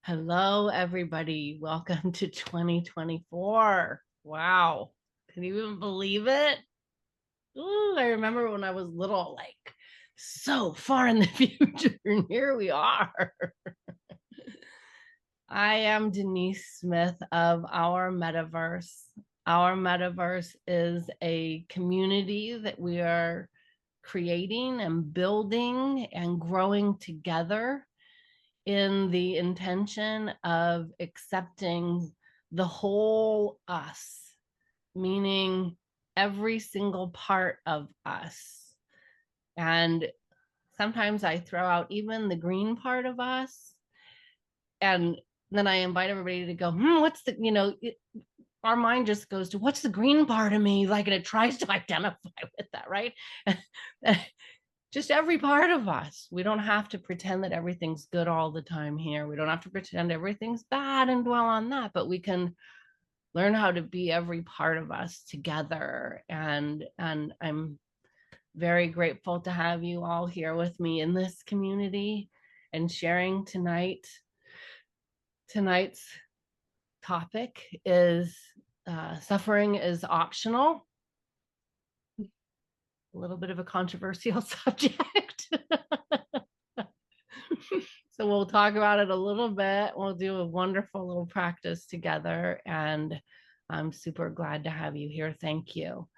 Hello, everybody. Welcome to 2024. Wow. Can you even believe it? Ooh, I remember when I was little, like so far in the future, and here we are. I am Denise Smith of Our Metaverse. Our Metaverse is a community that we are creating and building and growing together in the intention of accepting the whole us, meaning every single part of us. And sometimes I throw out even the green part of us. And then I invite everybody to go, what's our mind just goes to what's the green part of me? Like, and it tries to identify with that, right? Just every part of us. We don't have to pretend that everything's good all the time here. We don't have to pretend everything's bad and dwell on that, but we can learn how to be every part of us together. And I'm very grateful to have you all here with me in this community and sharing tonight. Tonight's topic is suffering is optional. A little bit of a controversial subject. So we'll talk about it a little bit. We'll do a wonderful little practice together. And I'm super glad to have you here. Thank you.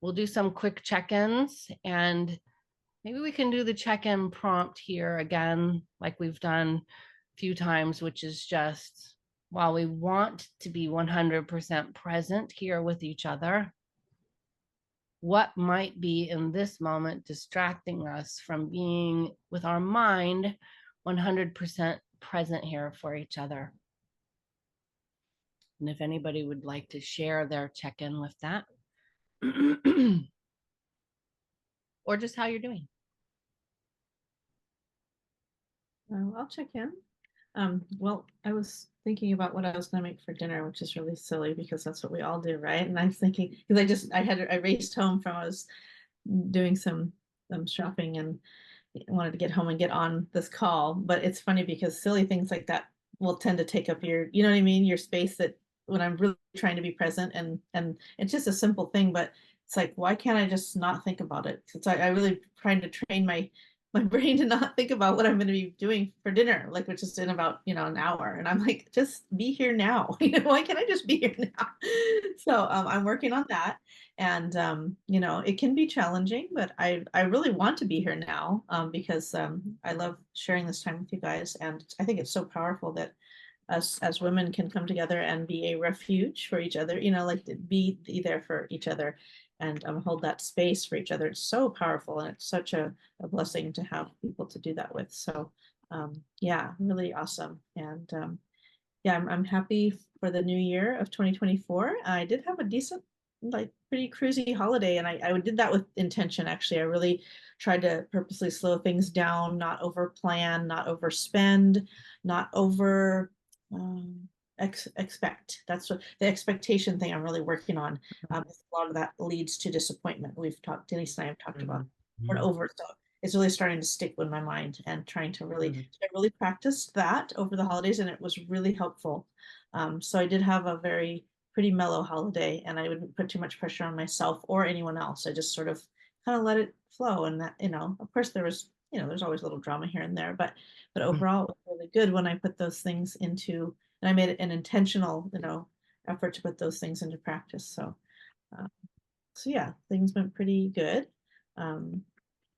We'll do some quick check-ins, and maybe we can do the check-in prompt here again, like we've done a few times, which is just, while we want to be 100% present here with each other, what might be in this moment distracting us from being with our mind 100% present here for each other? And if anybody would like to share their check-in with that, or just how you're doing. I'll check in. Well, I was thinking about what I was going to make for dinner, which is really silly because that's what we all do, right? And I'm thinking because I raced home from I was doing some shopping and wanted to get home and get on this call. But it's funny because silly things like that will tend to take up your, you know what I mean, your space. That when I'm really trying to be present and it's just a simple thing, but it's like, why can't I just not think about it? Because I really trying to train my brain to not think about what I'm going to be doing for dinner, like, which is in about, an hour. And I'm like, just be here now. Why can't I just be here now? So I'm working on that. And, it can be challenging, but I really want to be here now because I love sharing this time with you guys. And I think it's so powerful that us as women can come together and be a refuge for each other, like to be there for each other and hold that space for each other. It's so powerful, and it's such a blessing to have people to do that with. So yeah, really awesome. And yeah, I'm happy for the new year of 2024. I did have a decent, like, pretty cruisy holiday, and I did that with intention. Actually, I really tried to purposely slow things down, not over plan, not overspend, not over expect. That's what the expectation thing I'm really working on. A lot of that leads to disappointment. Denise and I have talked about over. So it's really starting to stick with my mind and trying to really, I really practiced that over the holidays, and it was really helpful. So I did have a very pretty mellow holiday, and I wouldn't put too much pressure on myself or anyone else. I just sort of kind of let it flow. And that, of course there was, there's always a little drama here and there, but overall it was really good when I put those things into, and I made it an intentional, effort to put those things into practice. So, so yeah, things went pretty good. And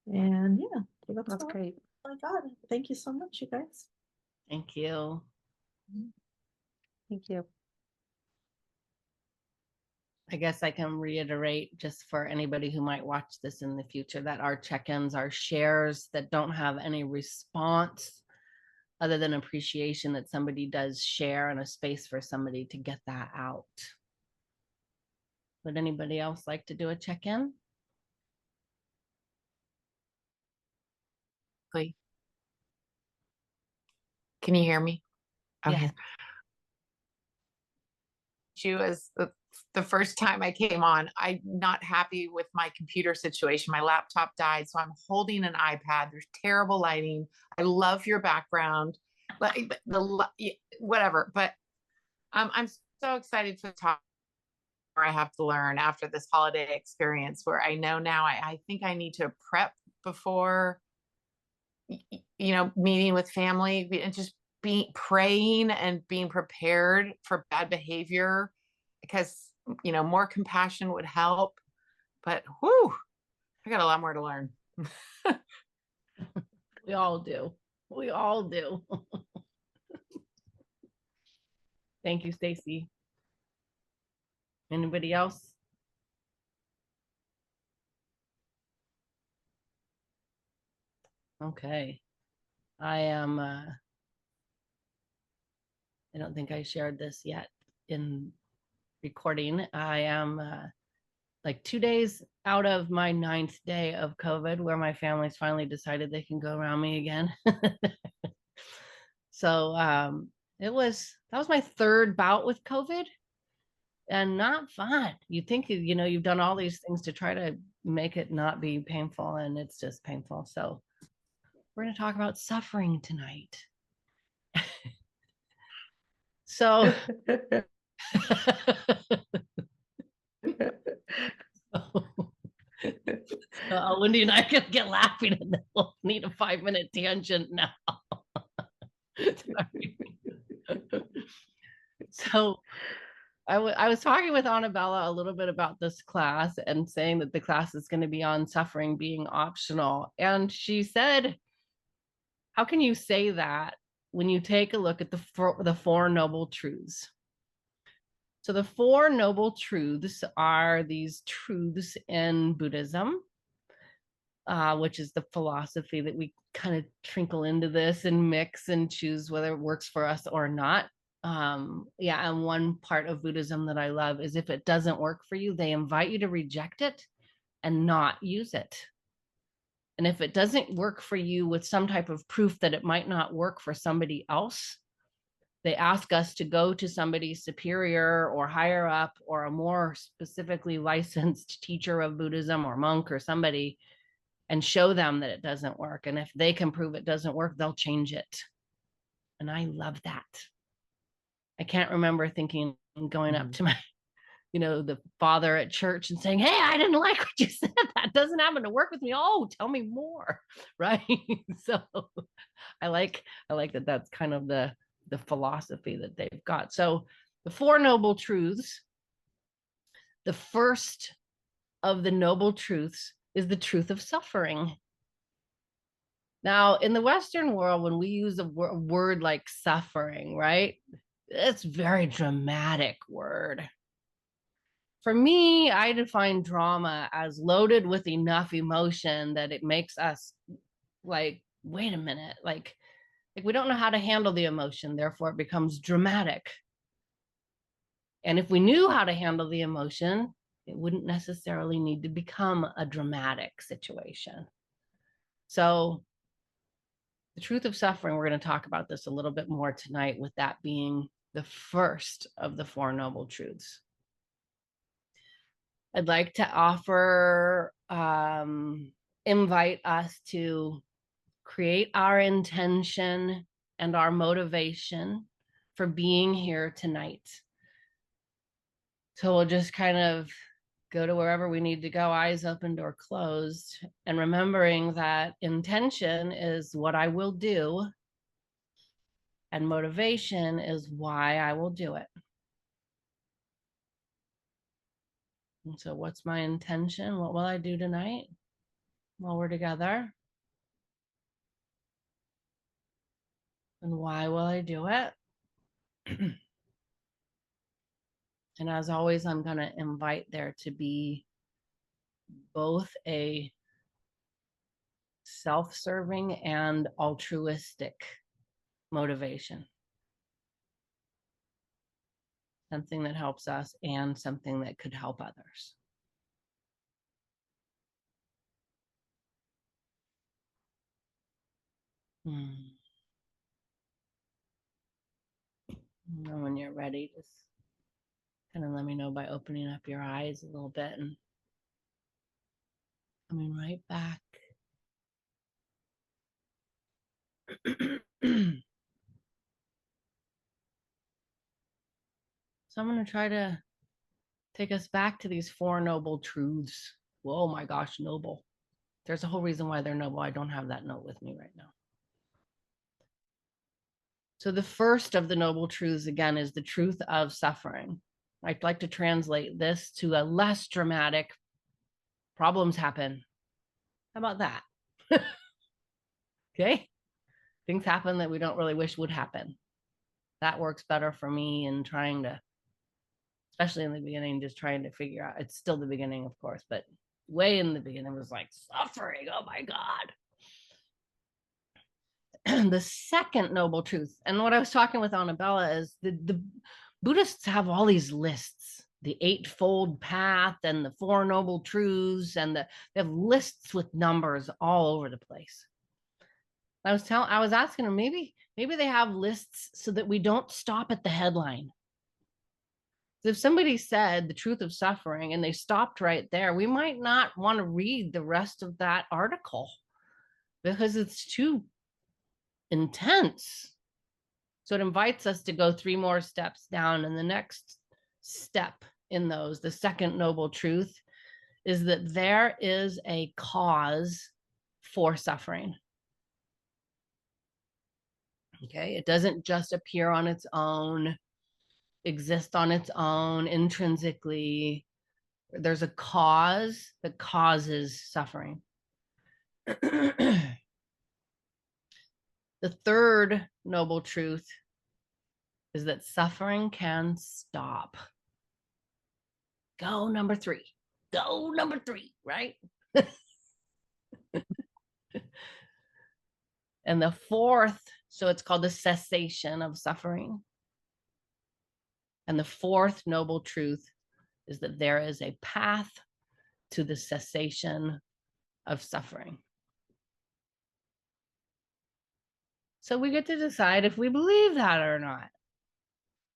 yeah, so that's great. Oh my God, thank you so much, you guys. Thank you. Thank you. I guess I can reiterate, just for anybody who might watch this in the future, that our check-ins are shares that don't have any response other than appreciation that somebody does share, and a space for somebody to get that out. Would anybody else like to do a check-in? Can you hear me? Okay. Yeah. She was the first time I came on. I'm not happy with my computer situation. My laptop died, so I'm holding an iPad. There's terrible lighting. I love your background. like whatever. But I'm so excited for the talk I have to learn after this holiday experience, where I know now I think I need to prep before, meeting with family, and just being praying and being prepared for bad behavior, because more compassion would help. But whoo, I got a lot more to learn. We all do. We all do. Thank you, Stacy. Anybody else? Okay. I don't think I shared this yet in recording. I am like 2 days out of my 9th day of COVID, where my family's finally decided they can go around me again. So that was my 3rd bout with COVID, and not fun. You think you've done all these things to try to make it not be painful, and it's just painful. So we're going to talk about suffering tonight. So Wendy and I are going to get laughing, and then we'll need a 5-minute tangent now. So I was talking with Annabella a little bit about this class and saying that the class is going to be on suffering being optional. And she said, how can you say that when you take a look at the 4 noble truths? So the 4 noble truths are these truths in Buddhism, which is the philosophy that we kind of trinkle into this and mix and choose whether it works for us or not. And one part of Buddhism that I love is, if it doesn't work for you, they invite you to reject it and not use it. And if it doesn't work for you with some type of proof that it might not work for somebody else, they ask us to go to somebody superior or higher up, or a more specifically licensed teacher of Buddhism or monk or somebody, and show them that it doesn't work. And if they can prove it doesn't work, they'll change it. And I love that. I can't remember going up to my, the father at church and saying, hey, I didn't like what you said. That doesn't happen to work with me. Oh, tell me more. Right. So I like that. That's kind of the philosophy that they've got. So the 4 noble truths, the first of the noble truths is the truth of suffering. Now, in the Western world, when we use a word like suffering, right, it's a very dramatic word. For me, I define drama as loaded with enough emotion that it makes us like, wait a minute, like we don't know how to handle the emotion, therefore it becomes dramatic. And if we knew how to handle the emotion, it wouldn't necessarily need to become a dramatic situation. So the truth of suffering, we're going to talk about this a little bit more tonight, with that being the first of the 4 noble truths. I'd like to invite us to create our intention and our motivation for being here tonight. So we'll just kind of go to wherever we need to go, eyes open or closed, and remembering that intention is what I will do, and motivation is why I will do it. And so what's my intention? What will I do tonight while we're together? And why will I do it? And as always, I'm going to invite there to be both a self-serving and altruistic motivation. Something that helps us and something that could help others. And when you're ready, just kind of let me know by opening up your eyes a little bit and coming right back. So I'm going to try to take us back to these 4 noble truths. Whoa, my gosh, noble. There's a whole reason why they're noble. I don't have that note with me right now. So the first of the noble truths, again, is the truth of suffering. I'd like to translate this to a less dramatic: problems happen. How about that? Okay. Things happen that we don't really wish would happen. That works better for me in trying to, especially in the beginning, just trying to figure out. It's still the beginning, of course, but way in the beginning was like suffering. Oh my God. The second noble truth, and what I was talking with Annabella, is the Buddhists have all these lists, the Eightfold Path and the 4 Noble Truths, and they have lists with numbers all over the place. I was asking them, maybe they have lists so that we don't stop at the headline. If somebody said the truth of suffering and they stopped right there, we might not want to read the rest of that article because it's too intense. So it invites us to go 3 more steps down. And the next step in those, the second noble truth, is that there is a cause for suffering. Okay, it doesn't just appear on its own, exist on its own intrinsically. There's a cause that causes suffering. The third noble truth is that suffering can stop. Go number 3. Go number 3, right? And the fourth, so it's called the cessation of suffering. And the fourth noble truth is that there is a path to the cessation of suffering. So we get to decide if we believe that or not.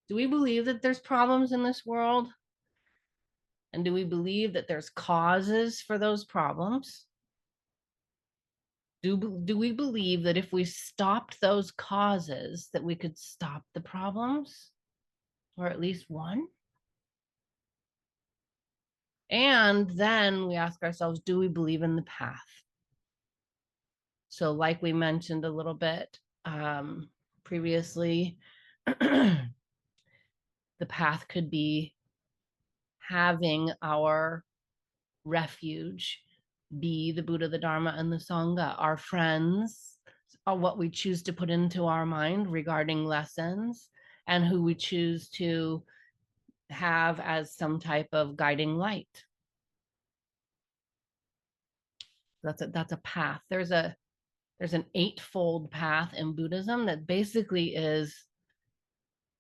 Do we believe that there's problems in this world? And do we believe that there's causes for those problems? Do we believe that if we stopped those causes, that we could stop the problems? Or at least one? And then we ask ourselves, do we believe in the path? So like we mentioned a little bit previously, the path could be having our refuge be the Buddha, the Dharma, and the Sangha, our friends, are what we choose to put into our mind regarding lessons, and who we choose to have as some type of guiding light. That's a path. There's an 8-fold path in Buddhism that basically is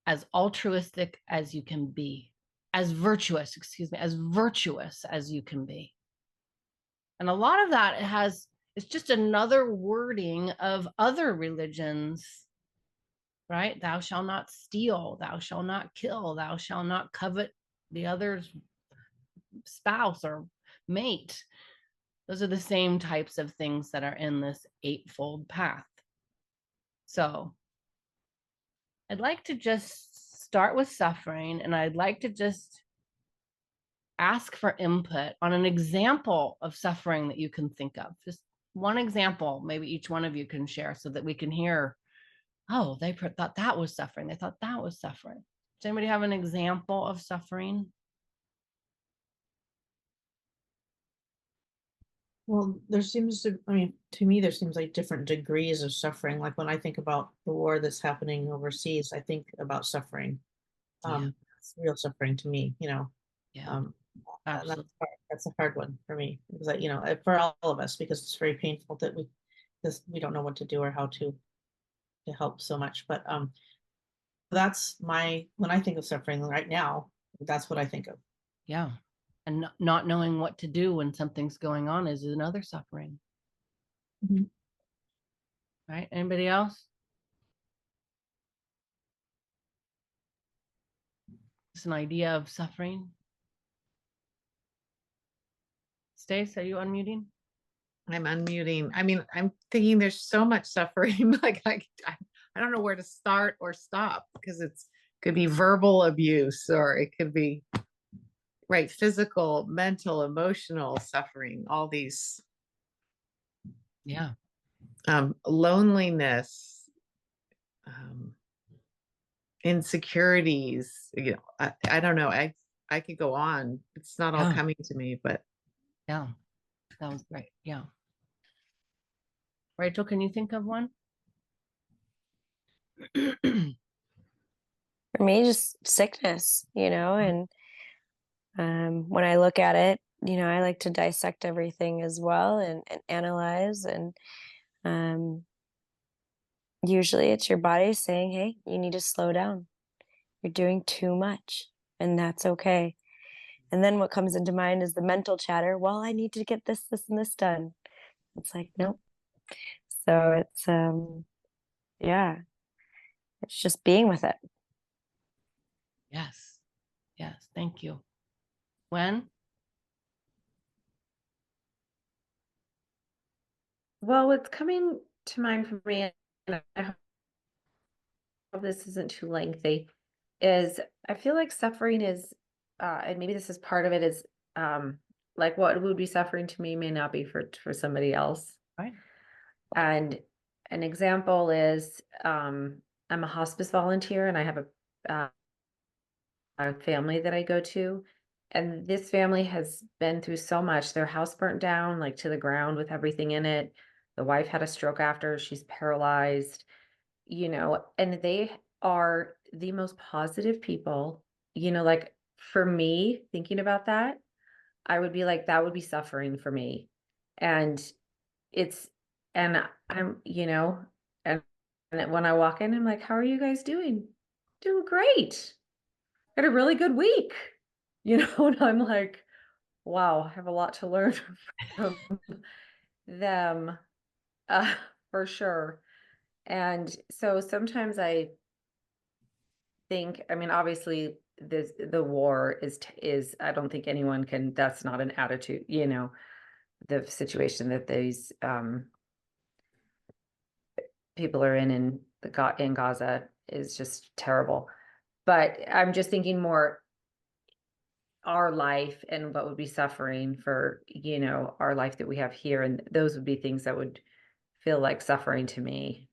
as altruistic as you can be, as virtuous as you can be. And a lot of that it's just another wording of other religions, right? Thou shalt not steal, thou shalt not kill, thou shalt not covet the other's spouse or mate. Those are the same types of things that are in this 8-fold path. So I'd like to just start with suffering, and I'd like to just ask for input on an example of suffering that you can think of. Just one example, maybe each one of you can share so that we can hear, oh, they thought that was suffering. They thought that was suffering. Does anybody have an example of suffering? Well, there seems to, I mean, to me, there seems like different degrees of suffering. Like when I think about the war that's happening overseas, I think about suffering. It's real suffering to me, you know. Yeah, And that's a hard one for me because for all of us, because it's very painful that we don't know what to do or how to help so much. But that's when I think of suffering right now, that's what I think of. Yeah. And not knowing what to do when something's going on is another suffering. Mm-hmm. Right? Anybody else? It's an idea of suffering. Stace, are you unmuting? I'm unmuting. I mean, I'm thinking there's so much suffering. Like I don't know where to start or stop because it's Could be verbal abuse, or it could be right, physical, mental, emotional suffering, all these Yeah. Loneliness, um, insecurities, I don't know. I could go on. It's not all Yeah. coming to me, but Yeah. Sounds great. Yeah. Rachel, can you think of one? For me, just sickness, and when I look at it, I like to dissect everything as well and analyze. And usually it's your body saying, hey, you need to slow down. You're doing too much, and that's okay. And then what comes into mind is the mental chatter. Well, I need to get this, and this done. It's like, nope. So it's, yeah, it's just being with it. Yes. Yes. Thank you. When? Well, what's coming to mind for me, and I hope this isn't too lengthy, is I feel like suffering is, and maybe this is part of it, is like what would be suffering to me may not be for somebody else. Right. And an example is I'm a hospice volunteer, and I have a family that I go to. And this family has been through so much. Their house burnt down, like to the ground with everything in it. The wife had a stroke after, she's paralyzed, and they are the most positive people. Like for me, thinking about that, I would be like, that would be suffering for me. And it's, and I'm, and when I walk in, I'm like, how are you guys doing? Doing great. Had a really good week, and I'm like, wow, I have a lot to learn from them, uh, for sure. And so sometimes I think, I mean, obviously the war is, I don't think anyone can, that's not an attitude, the situation that these people are in Gaza is just terrible. But I'm just thinking more our life and what would be suffering for, our life that we have here. And those would be things that would feel like suffering to me.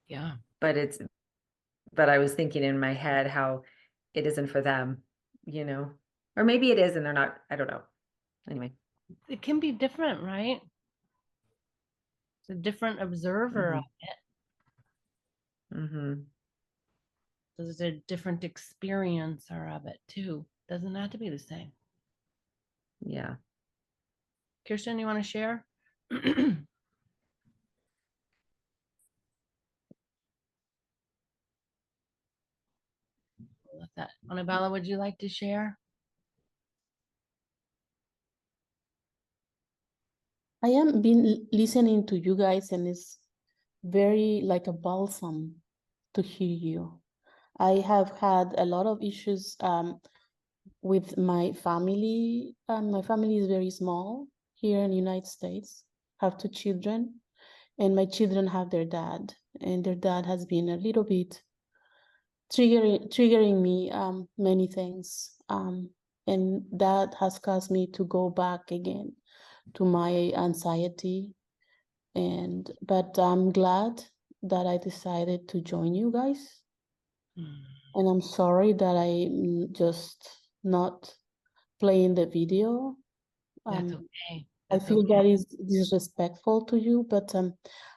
Yeah. But I was thinking in my head how it isn't for them, or maybe it is and they're not, I don't know. Anyway. It can be different, right? It's a different observer of it. Mm-hmm. There's a different experiencer of it too. Doesn't have to be the same. Yeah. Kirsten, you want to share? That. Annabella, would you like to share? I am been listening to you guys, and it's very like a balsam to hear you. I have had a lot of issues with my family. My family is very small here in the United States. I have 2 children, and my children have their dad, and their dad has been a little bit triggering me many things, and that has caused me to go back again to my anxiety. But I'm glad that I decided to join you guys. And I'm sorry that I'm just not playing the video. That's okay. I That's feel okay. that is disrespectful to you, but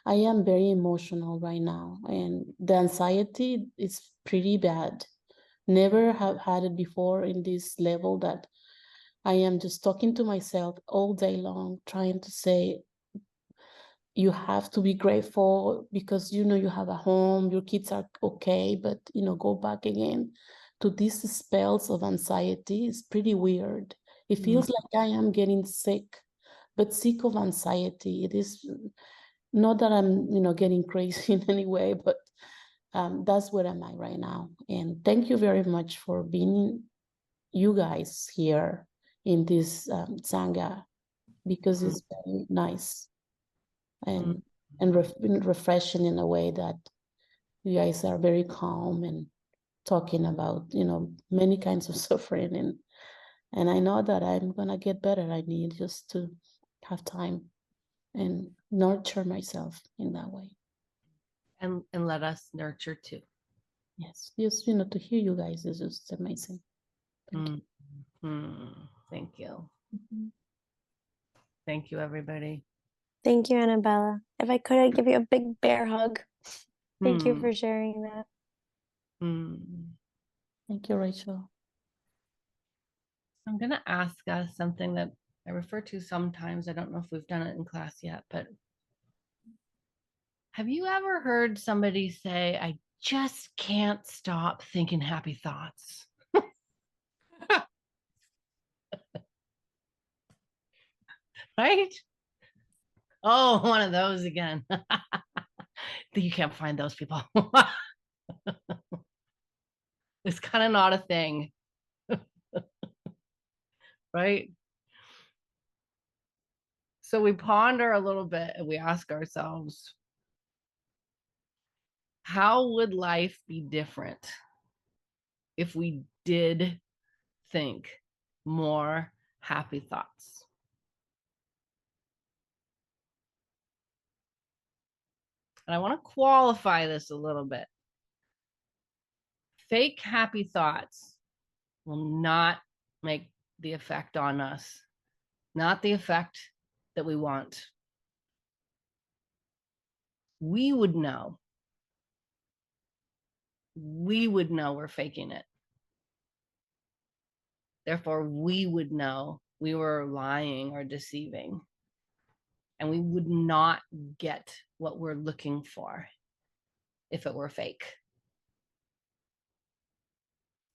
I am very emotional right now, and the anxiety is pretty bad. Never have had it before in this level that I am just talking to myself all day long, trying to say, you have to be grateful because you have a home, your kids are okay, but go back again to these spells of anxiety is pretty weird. It feels like I am getting sick, but sick of anxiety. It is not that I'm getting crazy in any way, but that's where I'm at right now. And thank you very much for being you guys here in this Sangha, because it's very nice and refreshing in a way that you guys are very calm and talking about, many kinds of suffering, and I know that I'm gonna get better. I need just to have time and nurture myself in that way. And let us nurture too. Yes, just to hear you guys is just amazing. Thank you. Thank you. Mhm. Thank you, everybody. Thank you, Annabella. If I could, I'd give you a big bear hug. Thank you Hmm. for sharing that. Thank you, Rachel. I'm going to ask us something that I refer to sometimes. I don't know if we've done it in class yet, but have you ever heard somebody say, I just can't stop thinking happy thoughts? Right? Oh, one of those again. You can't find those people. It's kind of not a thing. Right? So we ponder a little bit and we ask ourselves, how would life be different if we did think more happy thoughts? And I want to qualify this a little bit. Fake happy thoughts will not make the effect on us, not the effect that we want. We would know. We would know we're faking it. Therefore, we would know we were lying or deceiving. And we would not get what we're looking for if it were fake.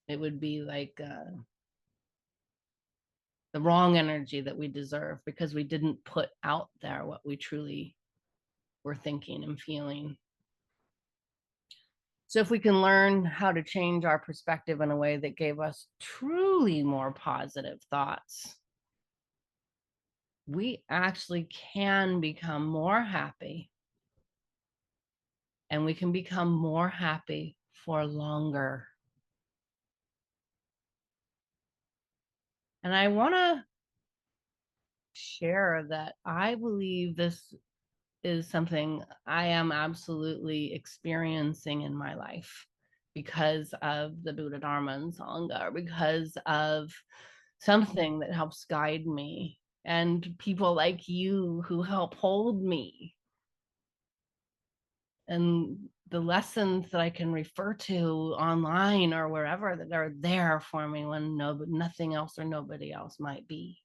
It would be like the wrong energy that we deserve because we didn't put out there what we truly were thinking and feeling. So if we can learn how to change our perspective in a way that gave us truly more positive thoughts, we actually can become more happy, and we can become more happy for longer. And I want to share that I believe this is something I am absolutely experiencing in my life because of the Buddha Dharma and Sangha, because of something that helps guide me and people like you who help hold me, and the lessons that I can refer to online or wherever that are there for me when nothing else or nobody else might be.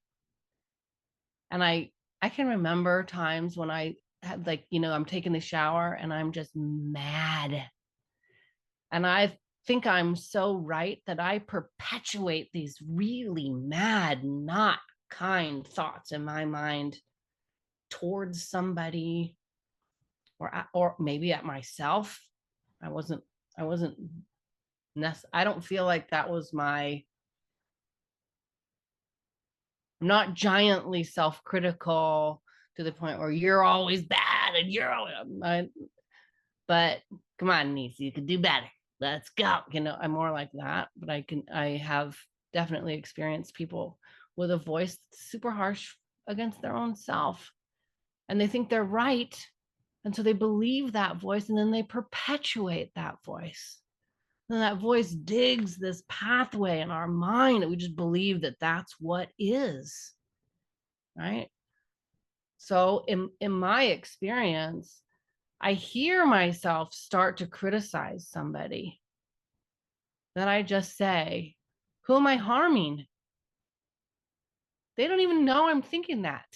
And I can remember times when I had, like, I'm taking the shower and I'm just mad. And I think I'm so right that I perpetuate these really mad, not kind thoughts in my mind towards somebody, or maybe at myself. I don't feel like that was I'm not giantly self-critical to the point where you're always bad and you're always, but come on, niece, you can do better. Let's go. I'm more like that, but I have definitely experienced people with a voice super harsh against their own self, and they think they're right. And so they believe that voice, and then they perpetuate that voice. And that voice digs this pathway in our mind that we just believe that that's what is, right? So in my experience, I hear myself start to criticize somebody, then I just say, who am I harming? They don't even know I'm thinking that.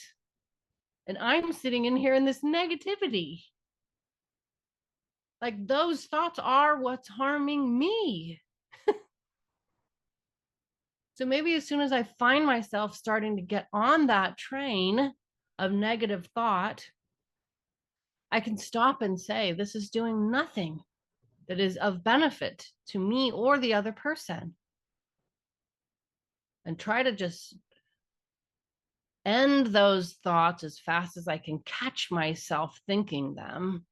And I'm sitting in here in this negativity. Like, those thoughts are what's harming me. So maybe as soon as I find myself starting to get on that train of negative thought, I can stop and say, this is doing nothing that is of benefit to me or the other person. And try to just end those thoughts as fast as I can catch myself thinking them,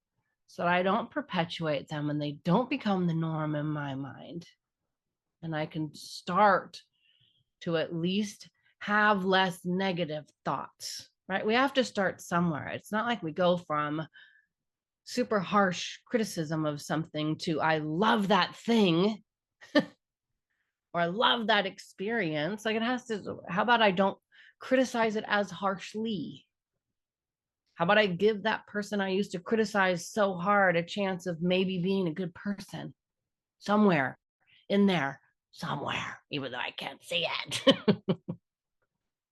so that I don't perpetuate them and they don't become the norm in my mind. and I can start to at least have less negative thoughts, right? We have to start somewhere. It's not like we go from super harsh criticism of something to I love that thing or I love that experience. Like it has to, how about I don't criticize it as harshly? How about I give that person I used to criticize so hard a chance of maybe being a good person somewhere in there, somewhere, even though I can't see it.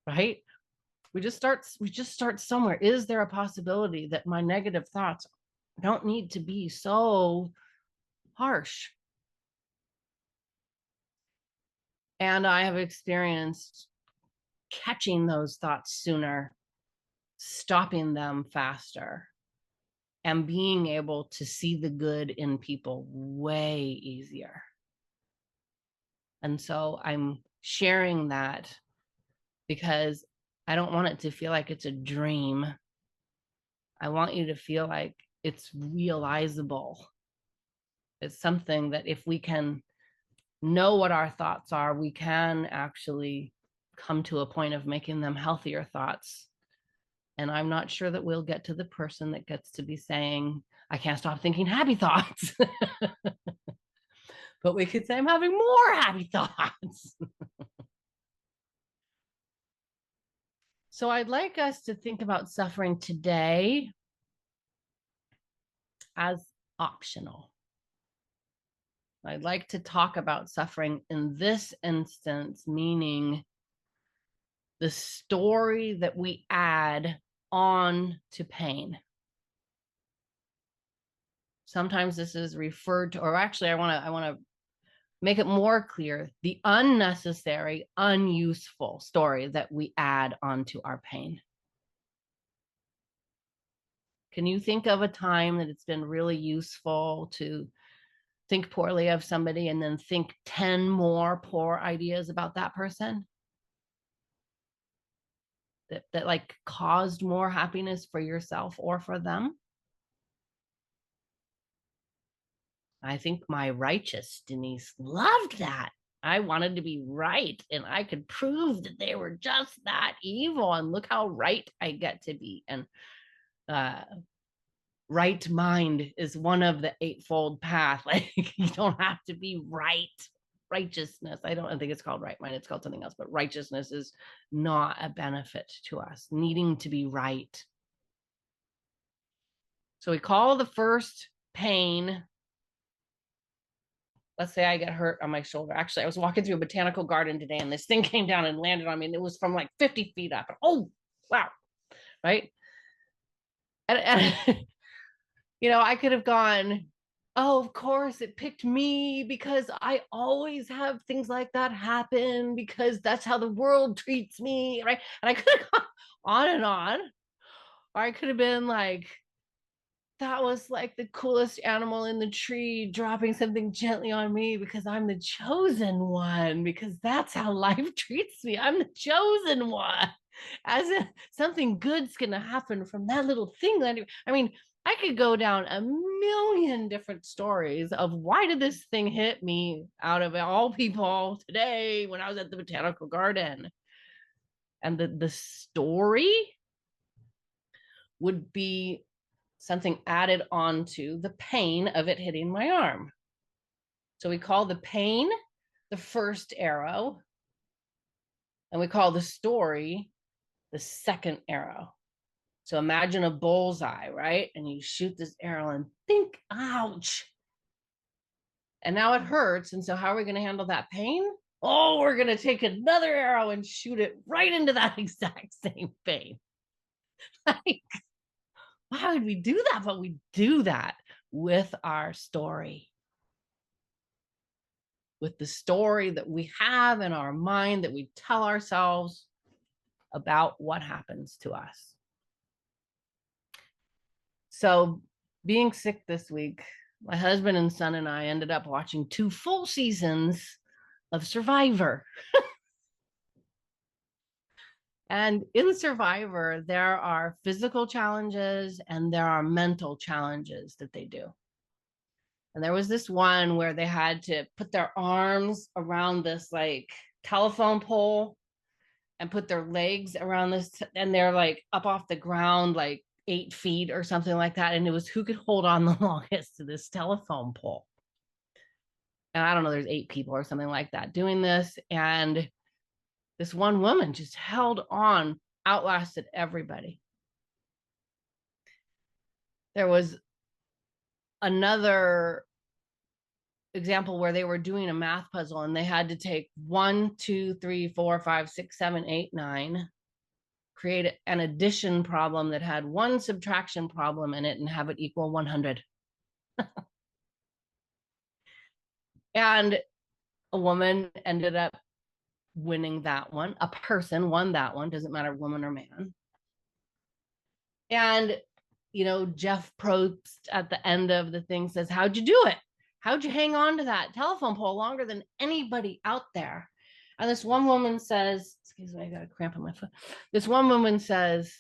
Right? We just start somewhere. Is there a possibility that my negative thoughts don't need to be so harsh? And I have experienced catching those thoughts sooner, stopping them faster, and being able to see the good in people way easier. And so I'm sharing that because I don't want it to feel like it's a dream. I want you to feel like it's realizable. It's something that if we can know what our thoughts are, we can actually come to a point of making them healthier thoughts. And I'm not sure that we'll get to the person that gets to be saying, I can't stop thinking happy thoughts. But we could say, I'm having more happy thoughts. So I'd like us to think about suffering today as optional. I'd like to talk about suffering in this instance, meaning the story that we add on to pain. Sometimes this is referred to, or actually I want to make it more clear, the unnecessary, unuseful story that we add onto our pain. Can you think of a time that it's been really useful to think poorly of somebody and then think 10 more poor ideas about that person? That like caused more happiness for yourself or for them? I think my righteous Denise loved that. I wanted to be right and I could prove that they were just that evil, and look how right I get to be. And right mind is one of the eightfold path. Like you don't have to be right. Righteousness, I think it's called right mind, it's called something else, but righteousness is not a benefit to us, needing to be right. So we call the first pain, let's say I get hurt on my shoulder. Actually, I was walking through a botanical garden today and this thing came down and landed on me, and it was from like 50 feet up. Oh, wow. Right. And you know, I could have gone, oh, of course it picked me because I always have things like that happen because that's how the world treats me. Right. And I could have gone on and on. Or I could have been like, that was like the coolest animal in the tree dropping something gently on me because I'm the chosen one, because that's how life treats me. I'm the chosen one. As if something good's going to happen from that little thing. I mean, I could go down a million different stories of why did this thing hit me out of all people today when I was at the botanical garden. And the story would be something added onto the pain of it hitting my arm. So we call the pain the first arrow, and we call the story the second arrow. So imagine a bullseye, right? And you shoot this arrow and think, ouch. And now it hurts. And so how are we going to handle that pain? Oh, we're going to take another arrow and shoot it right into that exact same pain. Like, why would we do that? But we do that with our story. With the story that we have in our mind that we tell ourselves about what happens to us. So being sick this week, my husband and son and I ended up watching 2 full seasons of Survivor. And in Survivor, there are physical challenges and there are mental challenges that they do. And there was this one where they had to put their arms around this like telephone pole and put their legs around this, and they're like up off the ground, like 8 feet or something like that. And it was who could hold on the longest to this telephone pole. And I don't know, there's 8 people or something like that doing this. And this one woman just held on, outlasted everybody. There was another example where they were doing a math puzzle and they had to take 1, 2, 3, 4, 5, 6, 7, 8, 9, create an addition problem that had 1 subtraction problem in it and have it equal 100. And a woman ended up winning that one. A person won that one, doesn't matter woman or man. And you know, Jeff Probst at the end of the thing says, how'd you do it? How'd you hang on to that telephone pole longer than anybody out there? And this one woman says, excuse me, I got a cramp in my foot. This one woman says,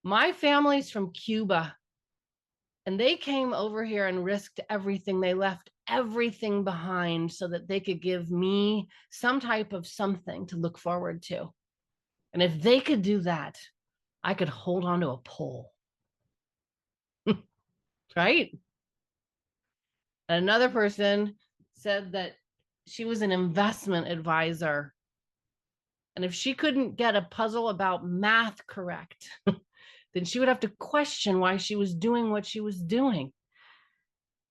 my family's from Cuba and they came over here and risked everything. They left everything behind so that they could give me some type of something to look forward to. And if they could do that, I could hold on to a pole. Right? Another person said that she was an investment advisor. And if she couldn't get a puzzle about math correct, then she would have to question why she was doing what she was doing.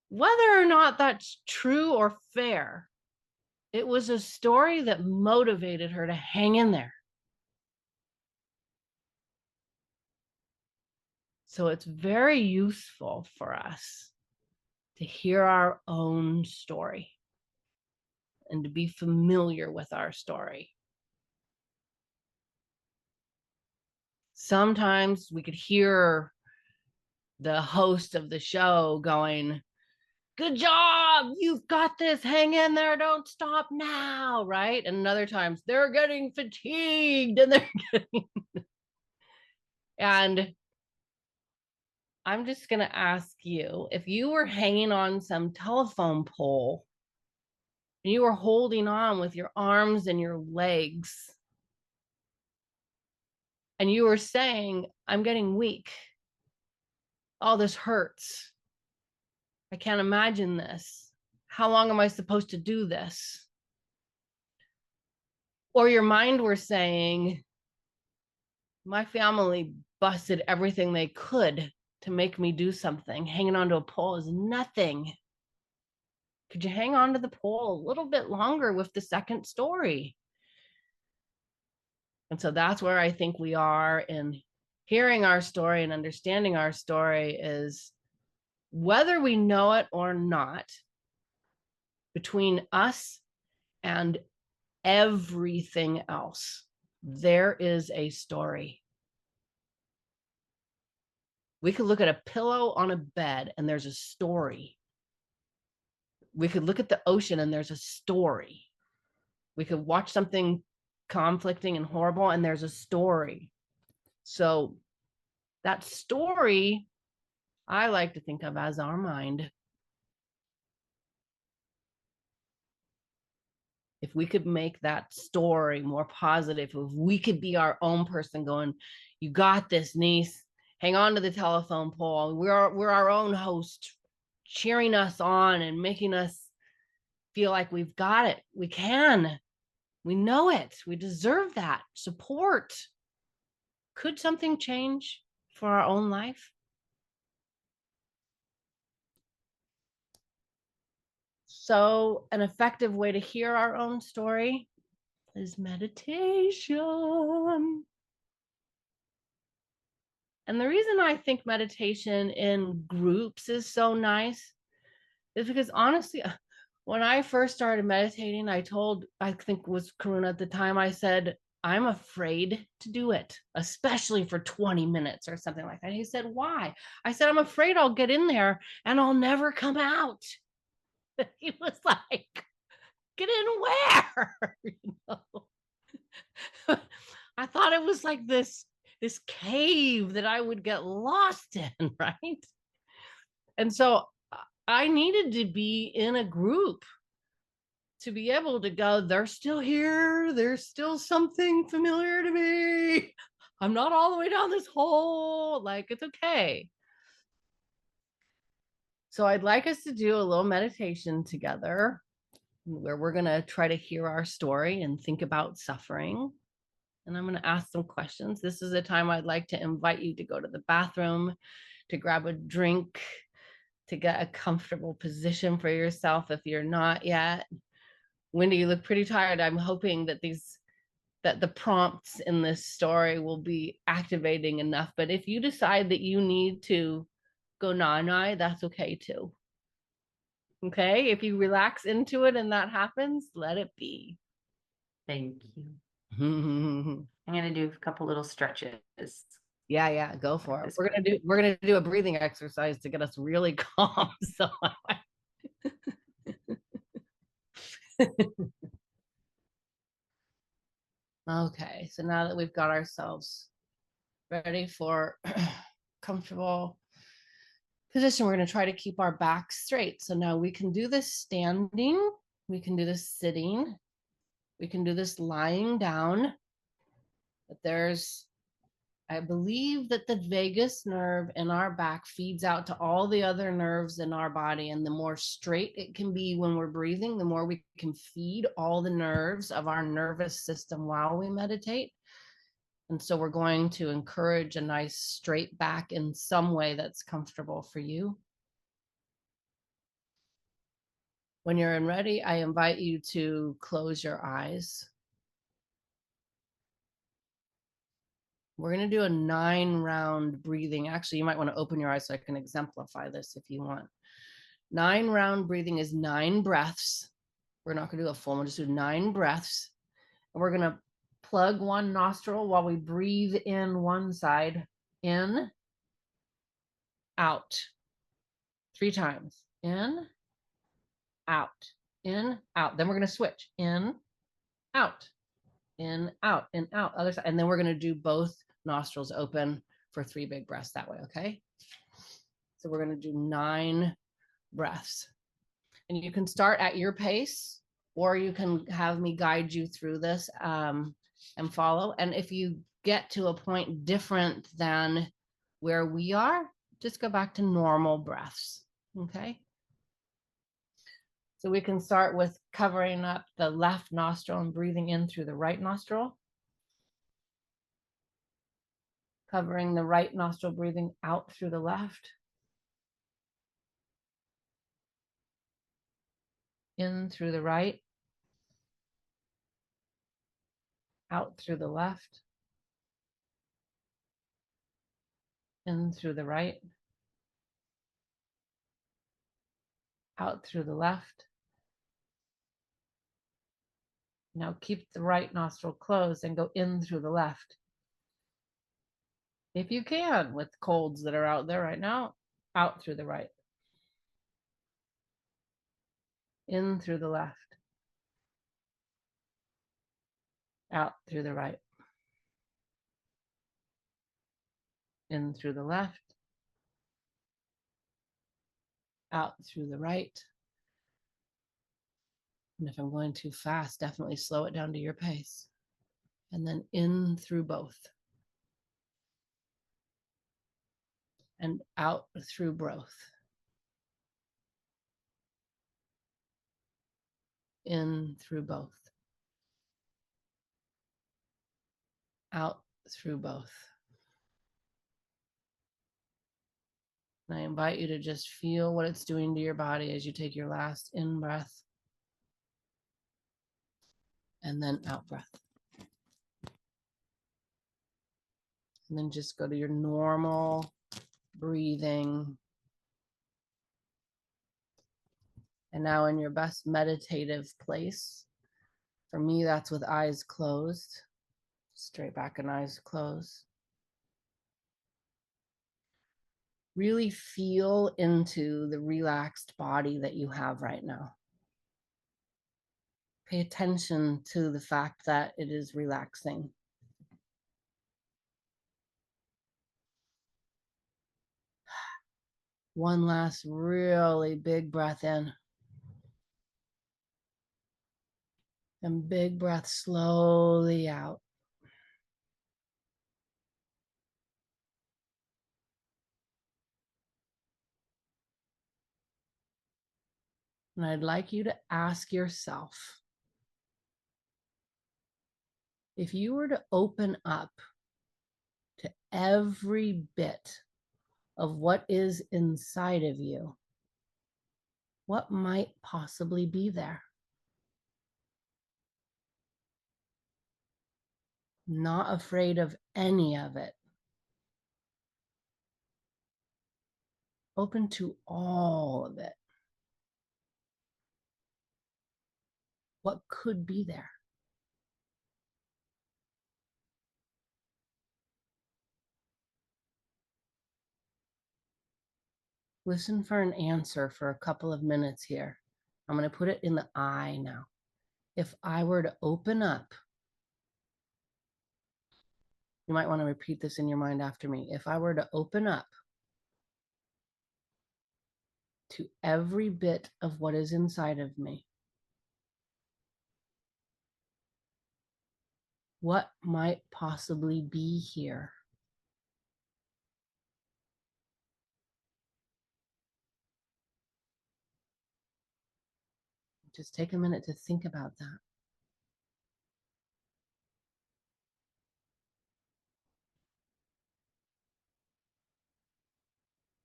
Whether or not that's true or fair, it was a story that motivated her to hang in there. So it's very useful for us to hear our own story and to be familiar with our story. Sometimes we could hear the host of the show going, good job, you've got this, hang in there, don't stop now, right? And other times they're getting fatigued and they're getting... And I'm just going to ask you, if you were hanging on some telephone pole and you were holding on with your arms and your legs, and you were saying, I'm getting weak, all this hurts, I can't imagine this, how long am I supposed to do this? Or your mind were saying, my family busted everything they could to make me do something. Hanging onto a pole is nothing. Could you hang on to the pole a little bit longer with the second story? And so that's where I think we are in hearing our story and understanding our story, is whether we know it or not, between us and everything else, there is a story. We could look at a pillow on a bed and there's a story. We could look at the ocean and there's a story. We could watch something conflicting and horrible and there's a story. So that story, I like to think of as our mind. If we could make that story more positive, if we could be our own person going, you got this, niece, hang on to the telephone pole. We're our own host, cheering us on and making us feel like we've got it. We can. We know it. We deserve that support. Could something change for our own life? So an effective way to hear our own story is meditation. And the reason I think meditation in groups is so nice is because honestly, when I first started meditating, I think it was Karuna at the time, I said, I'm afraid to do it, especially for 20 minutes or something like that. He said, why? I said, I'm afraid I'll get in there and I'll never come out. He was like, get in where? You know? I thought it was like this cave that I would get lost in, right? And so I needed to be in a group to be able to go, they're still here. There's still something familiar to me. I'm not all the way down this hole. Like, it's okay. So I'd like us to do a little meditation together where we're going to try to hear our story and think about suffering. And I'm going to ask some questions. This is a time I'd like to invite you to go to the bathroom, to grab a drink, to get a comfortable position for yourself if you're not yet. Wendy, you look pretty tired. I'm hoping that the prompts in this story will be activating enough. But if you decide that you need to go nai, that's okay too. Okay, if you relax into it and that happens, let it be. Thank you. I'm gonna do a couple little stretches. Yeah, go for it. We're gonna do a breathing exercise to get us really calm. So okay, so now that we've got ourselves ready for comfortable position, we're going to try to keep our back straight. So now we can do this standing, we can do this sitting, we can do this lying down. But I believe that the vagus nerve in our back feeds out to all the other nerves in our body. And the more straight it can be when we're breathing, the more we can feed all the nerves of our nervous system while we meditate. And so we're going to encourage a nice straight back in some way that's comfortable for you. When you're ready, I invite you to close your eyes. We're going to do a 9-round breathing. Actually, you might want to open your eyes so I can exemplify this if you want. 9-round breathing is 9 breaths. We're not going to do a full one, just do 9 breaths. And we're going to plug one nostril while we breathe in one side. In, out. 3 times. In, out. In, out. Then we're going to switch. In, out. In, out, in, out, other side. And then we're going to do both nostrils open for 3 big breaths that way, okay? So we're going to do 9 breaths. And you can start at your pace, or you can have me guide you through this and follow. And if you get to a point different than where we are, just go back to normal breaths, okay? So we can start with covering up the left nostril and breathing in through the right nostril. Covering the right nostril, breathing out through the left. In through the right. Out through the left. In through the right. Out through the left. Now keep the right nostril closed and go in through the left. If you can, with colds that are out there right now, out through the right. In through the left. Out through the right. In through the left. Out through the right. And if I'm going too fast, definitely slow it down to your pace. And then in through both. And out through both. In through both. Out through both. And I invite you to just feel what it's doing to your body as you take your last in breath. And then out breath. And then just go to your normal breathing. And now in your best meditative place. For me, that's with eyes closed. Straight back and eyes closed. Really feel into the relaxed body that you have right now. Pay attention to the fact that it is relaxing. One last really big breath in. And big breath slowly out. And I'd like you to ask yourself, if you were to open up to every bit of what is inside of you, what might possibly be there? Not afraid of any of it. Open to all of it. What could be there? Listen for an answer for a couple of minutes here. I'm going to put it in the I now. If I were to open up, you might want to repeat this in your mind after me. If I were to open up to every bit of what is inside of me, what might possibly be here? Just take a minute to think about that.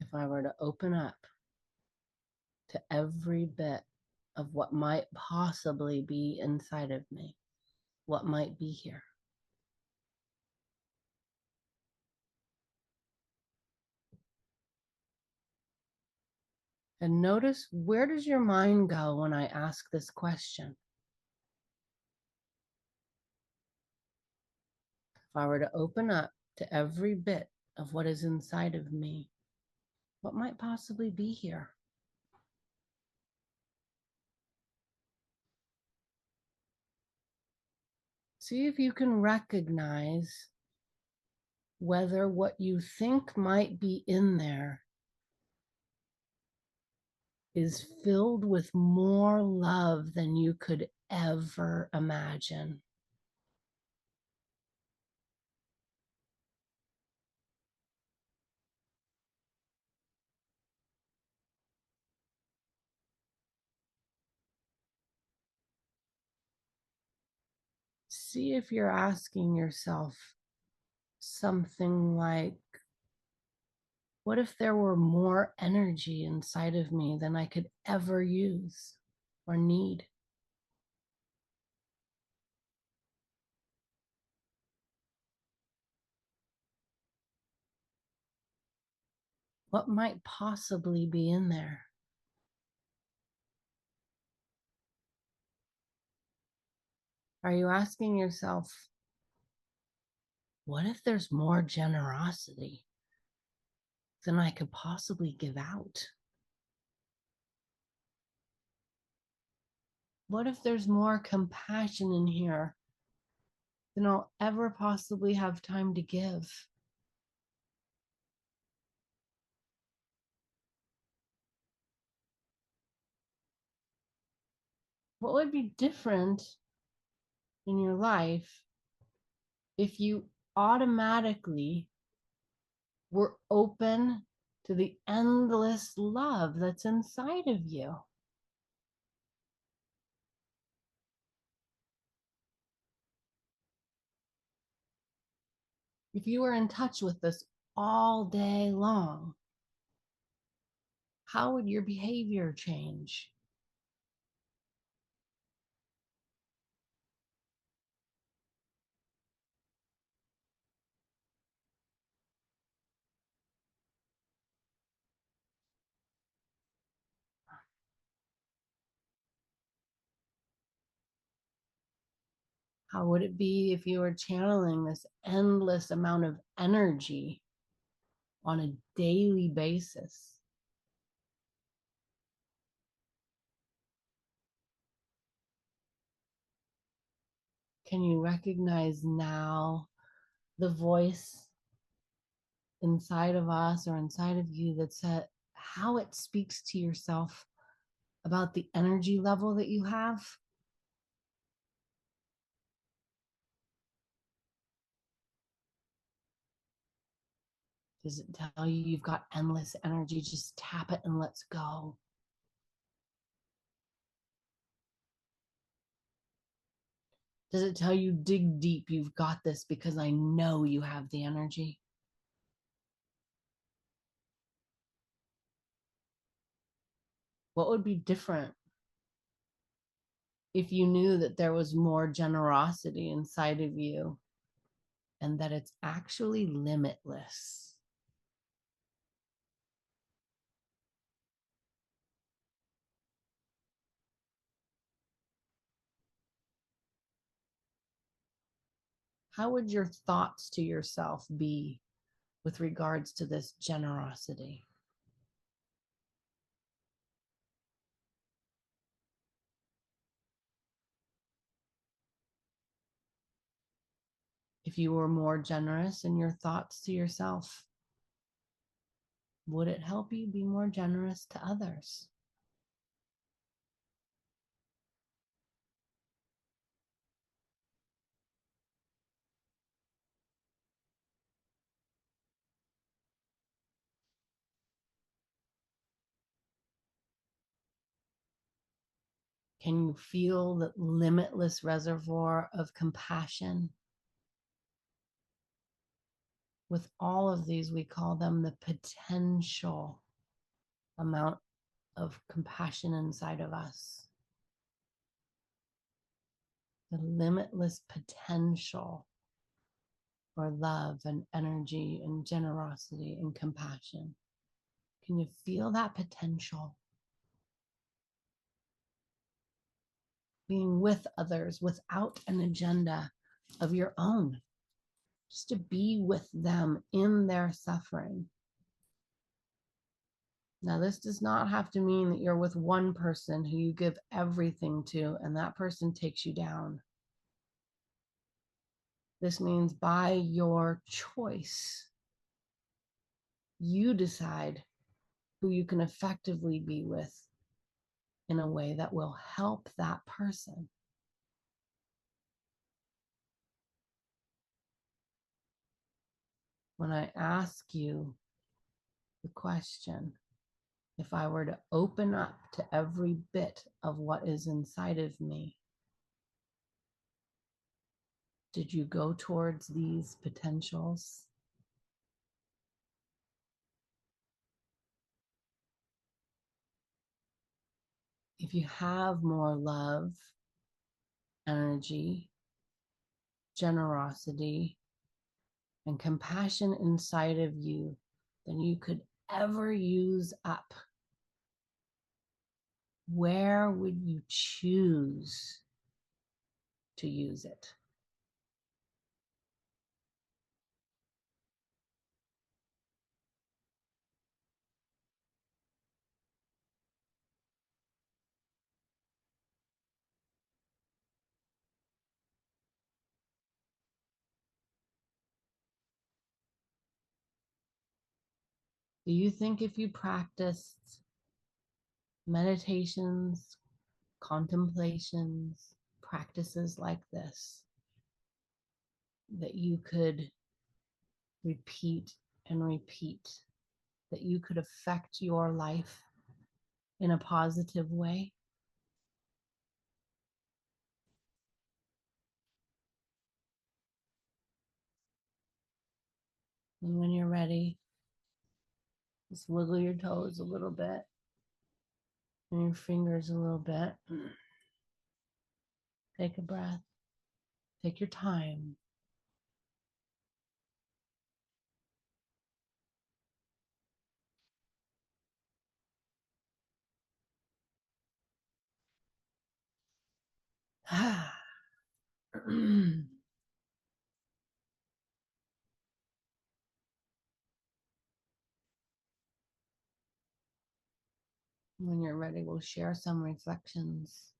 If I were to open up to every bit of what might possibly be inside of me, what might be here? And notice, where does your mind go when I ask this question? If I were to open up to every bit of what is inside of me, what might possibly be here? See if you can recognize whether what you think might be in there is filled with more love than you could ever imagine. See if you're asking yourself something like, what if there were more energy inside of me than I could ever use or need? What might possibly be in there? Are you asking yourself, what if there's more generosity than I could possibly give out? What if there's more compassion in here than I'll ever possibly have time to give? What would be different in your life if you automatically were open to the endless love that's inside of you? If you were in touch with this all day long, how would your behavior change? How would it be if you were channeling this endless amount of energy on a daily basis? Can you recognize now the voice inside of us or inside of you that how it speaks to yourself about the energy level that you have? Does it tell you you've got endless energy? Just tap it and let's go. Does it tell you dig deep, you've got this because I know you have the energy? What would be different if you knew that there was more generosity inside of you and that it's actually limitless? How would your thoughts to yourself be with regards to this generosity? If you were more generous in your thoughts to yourself, would it help you be more generous to others? Can you feel the limitless reservoir of compassion? With all of these, we call them the potential amount of compassion inside of us. The limitless potential for love and energy and generosity and compassion. Can you feel that potential? Being with others without an agenda of your own, just to be with them in their suffering. Now, this does not have to mean that you're with one person who you give everything to and that person takes you down. This means by your choice, you decide who you can effectively be with in a way that will help that person. When I ask you the question, if I were to open up to every bit of what is inside of me, did you go towards these potentials? If you have more love, energy, generosity, and compassion inside of you than you could ever use up, where would you choose to use it? Do you think if you practiced meditations, contemplations, practices like this, that you could repeat and repeat, that you could affect your life in a positive way? And when you're ready, just wiggle your toes a little bit and your fingers a little bit. Take a breath. Take your time. When you're ready, we'll share some reflections.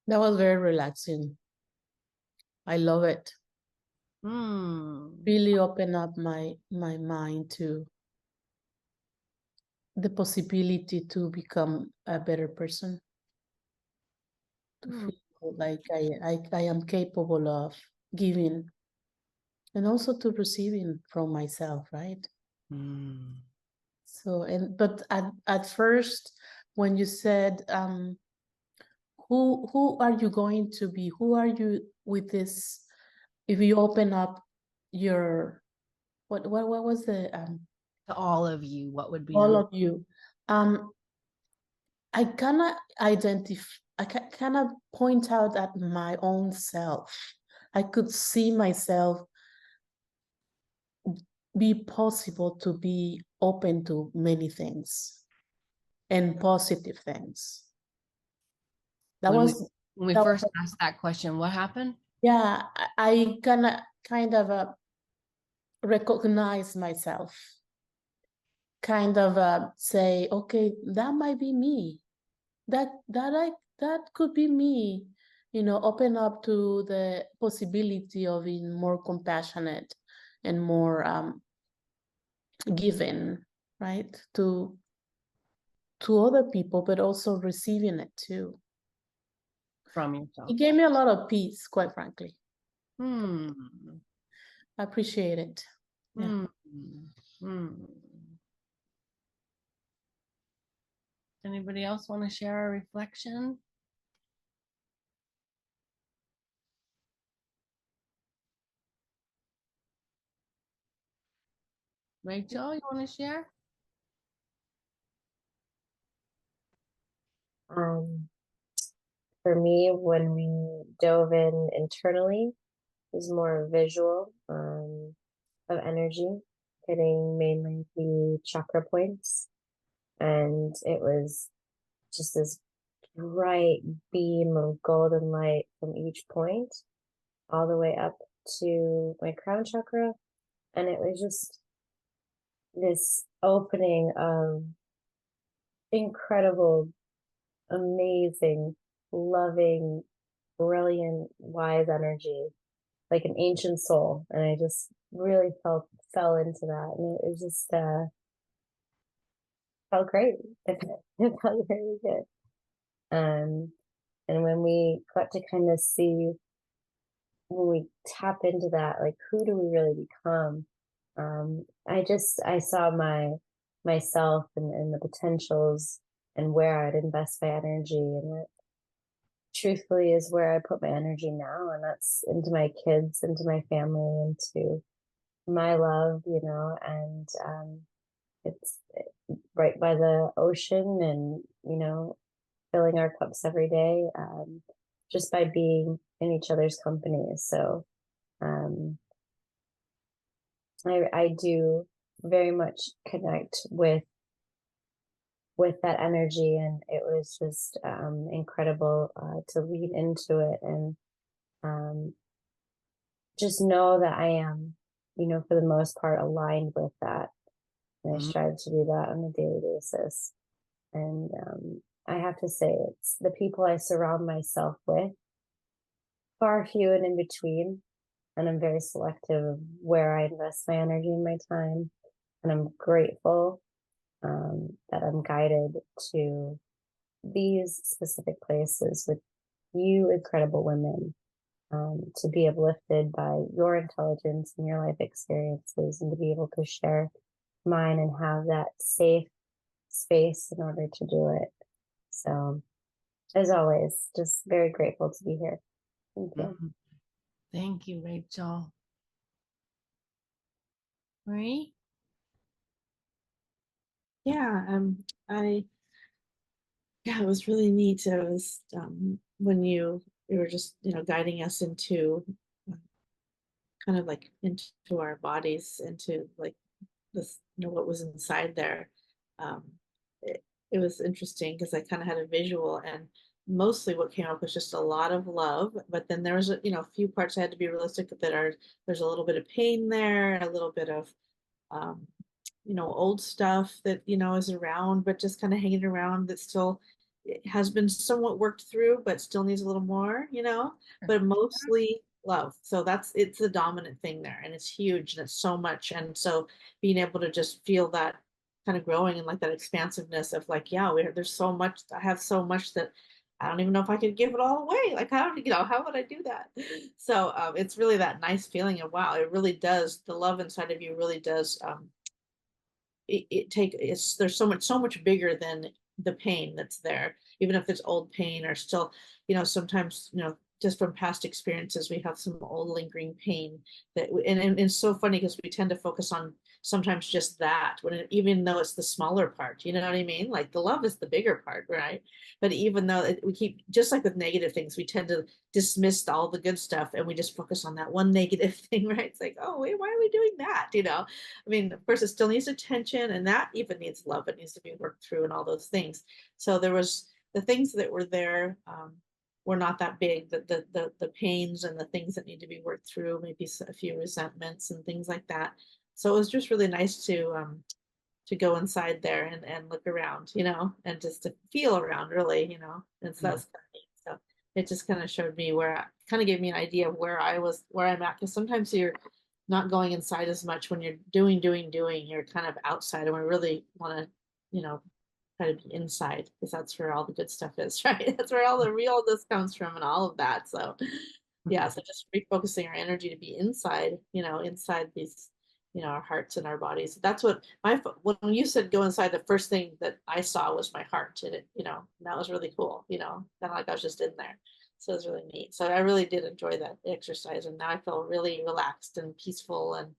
That was very relaxing. I love it. really open up my mind to the possibility to become a better person, to feel like I am capable of giving and also to receiving from myself, right? So, but at first, when you said, who are you going to be? Who are you with this? If you open up your, what was the, To all of you, what would be all on of you? I cannot I cannot point out at my own self. I could see myself be possible to be open to many things and positive things. That when was we that first was, asked that question? What happened? yeah, I kind of recognize myself, kind of say, okay, that might be me. That could be me. Open up to the possibility of being more compassionate and more giving, right, to other people, but also receiving it too. From yourself. It gave me a lot of peace, quite frankly. Hmm. I appreciate it. Yeah. Anybody else want to share a reflection? Rachel, you want to share? For me, when we dove in internally, it was more visual of energy hitting mainly the chakra points. And it was just this bright beam of golden light from each point all the way up to my crown chakra. And it was just this opening of incredible, amazing, loving, brilliant, wise energy, like an ancient soul. And I just really fell into that. And it was just felt great. It felt really good. And when we got to kind of see, when we tap into that, like, who do we really become? I saw myself and the potentials and where I'd invest my energy, and that truthfully is where I put my energy now, and that's into my kids, into my family, into my love, and it's right by the ocean, and filling our cups every day, just by being in each other's company. So I do very much connect with that energy, and it was just incredible to lean into it, and just know that I am, for the most part, aligned with that, and I strive to do that on a daily basis. And I have to say, it's the people I surround myself with, far few and in between, and I'm very selective of where I invest my energy and my time. And I'm grateful that I'm guided to these specific places with you incredible women, to be uplifted by your intelligence and your life experiences, and to be able to share mine and have that safe space in order to do it. So, as always, just very grateful to be here. Thank you. Thank you, Rachel. Marie? Yeah, it was really neat. It was when you were just guiding us into kind of like into our bodies, into like this what was inside there. Um, it was interesting because I kind of had a visual, and mostly what came up was just a lot of love. But then there was a few parts I had to be realistic that there's a little bit of pain there, a little bit of um, old stuff that is around, but just kind of hanging around, that still has been somewhat worked through, but still needs a little more, but mostly love. So it's the dominant thing there, and it's huge, and it's so much. And so being able to just feel that kind of growing and like that expansiveness of like, yeah, there's so much, I have so much that I don't even know if I could give it all away. Like, how would I do that? So it's really that nice feeling of, wow, it really does, the love inside of you really does, there's so much bigger than the pain that's there, even if there's old pain or still, sometimes, just from past experiences, we have some old lingering pain and it's so funny because we tend to focus on sometimes just that even though it's the smaller part, you know what I mean? Like the love is the bigger part, right? But even though we keep, just like with negative things, we tend to dismiss all the good stuff and we just focus on that one negative thing, right? It's like, oh wait, why are we doing that? I mean, of course, it still needs attention, and that even needs love. It needs to be worked through, and all those things. So there was the things that were there were not that big. The pains and the things that need to be worked through, maybe a few resentments and things like that. So it was just really nice to go inside there and look around, and just to feel around, really, And so that's kind of neat. So it just kind of showed me kind of gave me an idea of where I'm at. Because sometimes you're not going inside as much when you're doing, you're kind of outside, and we really want to, try to be inside, because that's where all the good stuff is, right? That's where all the realness comes from and all of that. So yeah, so just refocusing our energy to be inside, inside these, our hearts and our bodies. That's what when you said go inside, the first thing that I saw was my heart in it, and that was really cool, kind of like I was just in there. So it was really neat. So I really did enjoy that exercise, and now I feel really relaxed and peaceful, and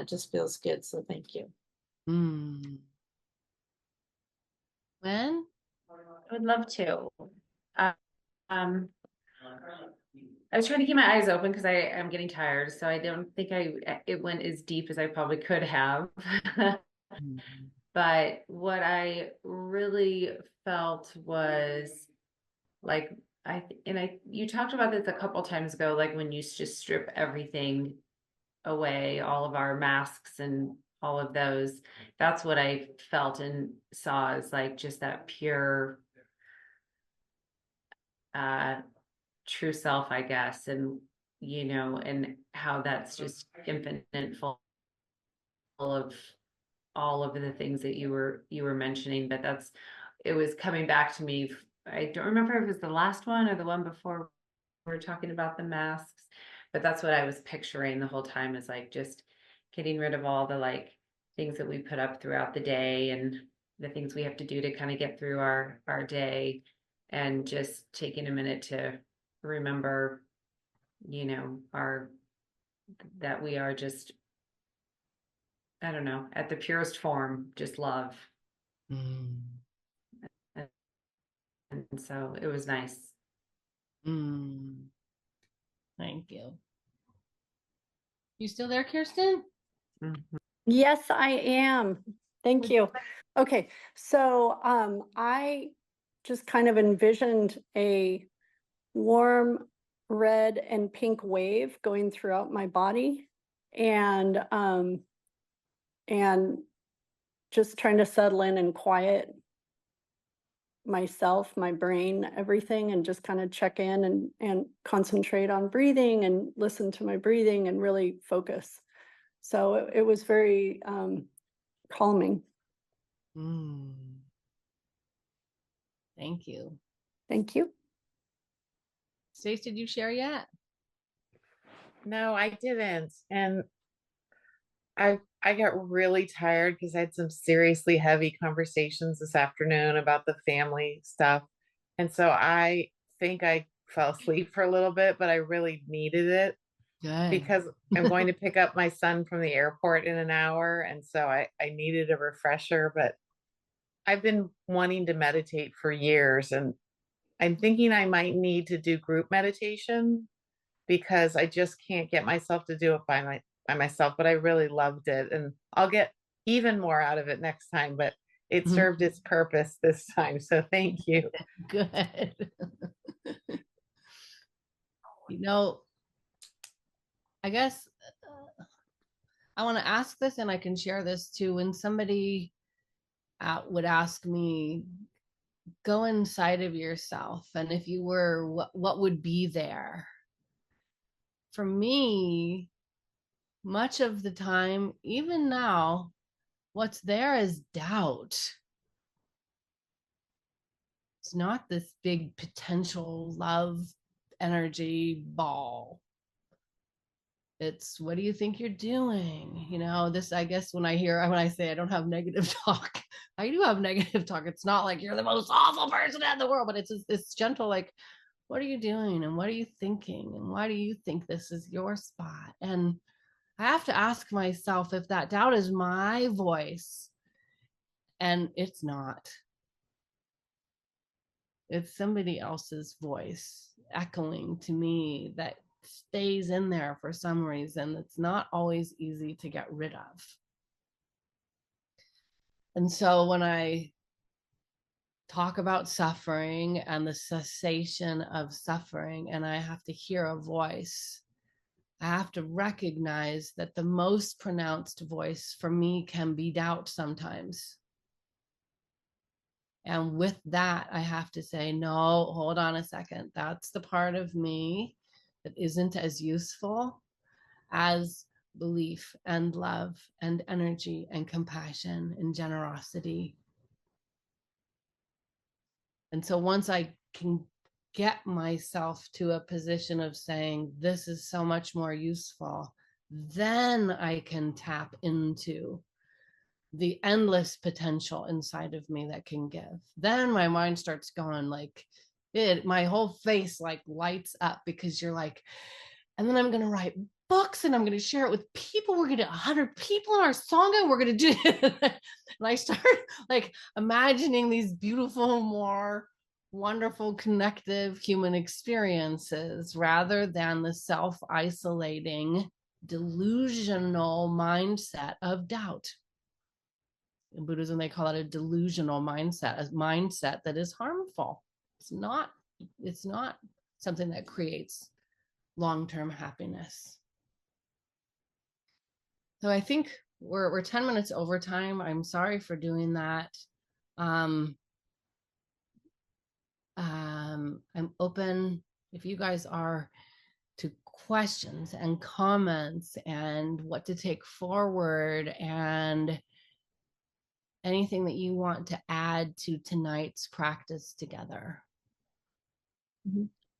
it just feels good. So thank you. When? I would love to. Um, I was trying to keep my eyes open because I am getting tired, so I don't think it went as deep as I probably could have. But what I really felt was like you talked about this a couple times ago, like when you just strip everything away, all of our masks and all of those. That's what I felt and saw as like just that pure true self, I guess, and and how that's just infinite, full of all of the things that you were mentioning. But it was coming back to me. I don't remember if it was the last one or the one before we were talking about the masks, but that's what I was picturing the whole time, is like just getting rid of all the like things that we put up throughout the day and the things we have to do to kind of get through our day, and just taking a minute to remember, that we are just, I don't know, at the purest form, just love. And so it was nice. Thank you. You still there, Kirsten? Yes, I am. Thank you. Okay, so I just kind of envisioned a warm red and pink wave going throughout my body, and just trying to settle in and quiet myself, my brain, everything, and just kind of check in and concentrate on breathing and listen to my breathing and really focus. So it was very calming. Thank you. Thank you. Stace, did you share yet? No, I didn't. And I got really tired because I had some seriously heavy conversations this afternoon about the family stuff. And so I think I fell asleep for a little bit, but I really needed it. Good. Because I'm going to pick up my son from the airport in an hour. And so I needed a refresher, but I've been wanting to meditate for years, and I'm thinking I might need to do group meditation because I just can't get myself to do it by myself, but I really loved it, and I'll get even more out of it next time, but it served its purpose this time. So thank you. Good. I guess I want to ask this, and I can share this too. When somebody would ask me, go inside of yourself, and if you were, what would be there? for me, much of the time, even now, what's there is doubt. It's not this big potential love energy ball. It's, what do you think you're doing? You know, this, I guess when I say I don't have negative talk, I do have negative talk. It's not like you're the most awful person in the world, but it's gentle, like, what are you doing? And what are you thinking? And why do you think this is your spot? And I have to ask myself if that doubt is my voice, and it's not. It's somebody else's voice echoing to me that stays in there for some reason. It's not always easy to get rid of. And so when I talk about suffering and the cessation of suffering, and I have to hear a voice, I have to recognize that the most pronounced voice for me can be doubt sometimes. And with that, I have to say, no, hold on a second. That's the part of me that isn't as useful as belief and love and energy and compassion and generosity. And so once I can get myself to a position of saying, this is so much more useful, then I can tap into the endless potential inside of me that can give. Then my mind starts going like my whole face like lights up, because you're like, and then I'm going to write books and I'm going to share it with people. We're going to 100 people in our song and we're going to do it. And I start like imagining these beautiful, more wonderful, connective human experiences rather than the self-isolating, delusional mindset of doubt. In Buddhism, they call it a delusional mindset, a mindset that is harmful. It's not something that creates long-term happiness. So I think we're 10 minutes over time. I'm sorry for doing that. I'm open, if you guys are, to questions and comments and what to take forward and anything that you want to add to tonight's practice together.